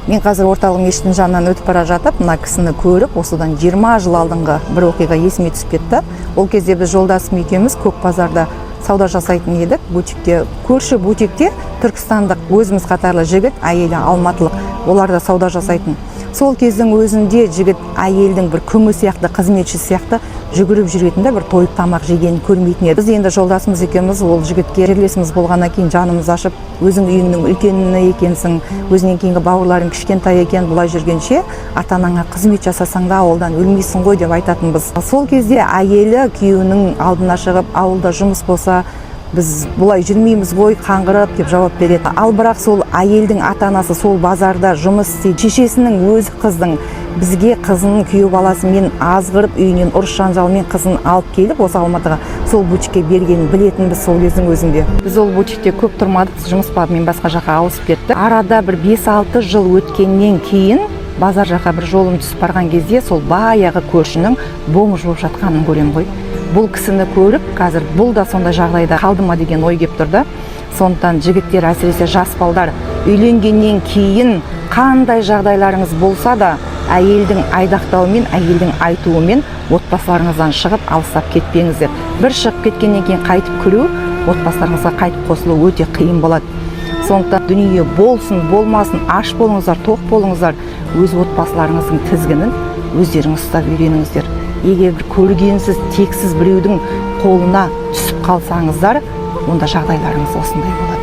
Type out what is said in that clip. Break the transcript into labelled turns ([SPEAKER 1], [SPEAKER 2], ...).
[SPEAKER 1] Мен қазір орталық мешіттің жанынан өтіп бара жатып, мына кісіні көріп, осыдан 20 жыл алдыңғы бір оқиға есіме түсіп кетті. Ол кезде біз жолдасым екеуміз Көк базарда сауда жасайтын едік. Бутикте, көрші бутикте түркістандық өзіміз қатарлы жігіт, әйелі алматылық, олар да сауда жасайтын. Сол кездің өзінде жігіт әйелдің бір күңі сияқты, қызметші сияқты жүгіріп жүретінді, бір тойып тамақ жегенін көрмейтін еді. Біз енді жолдасымыз екеуміз ол жігітке жерлесіміз болғаннан кейін жанымыз ашып, өзің үйіңнің үлкені екенсің, өзінен кейінгі бауырларың кішкентай екен, бұлай жүргенше ата-анаңа қызмет жасасаң да ауылдан өлмейсің ғой деп айтатынбыз. Сол кезде әйелі күйеуінің алдына шығып, ауылда жұмыс болса, біз бұлай жүрмейміз ғой, қаңғырып деп жауап береді. Ал бірақ сол әйелдің ата-анасы сол базарда жұмыс істейді. Шешесінің өзі қыздың бізге қызының күйеу баласын мен азғырып үйінен ұрыс жанжалмен қызын алып келіп осы Алматыға сол бутикке бергенін білетінбіз сол кездің өзінде. Біз ол бутикте көп тұрмадық, жұмыс бабымен басқа жаққа ауысып кеттік. Арада бір 5-6 жыл өткеннен кейін базар жаққа бір жолым түсіп барған кезде сол баяғы көршінің бомж болып жатқанын көремін ғой. Бұл кісіні көріп, қазір бұл да сондай жағдайда қалды ма деген ой кеп тұрды. Сондықтан жігіттер, әсіресе жас балдар, үйленгеннен кейін қандай жағдайларыңыз болса да, әйелдің айдақтауымен, әйелдің айтуымен отбасыларыңыздан шығып, алыстап кетпеңіздер. Бір шығып кеткеннен кейін қайтып кіру, отбасыларыңызға қайтып қосылу өте қиын болады. Сондықтан дүние болсын, болмасын, аш болыңыздар, тоқ болыңыздар, өз отбасыларыңыздың тізгінін өздеріңіз ұстап үйреніңіздер. Егер бір көргенсіз, тексіз біреудің қолына түсіп қалсаңыздар, онда жағдайларыңыз осындай болады.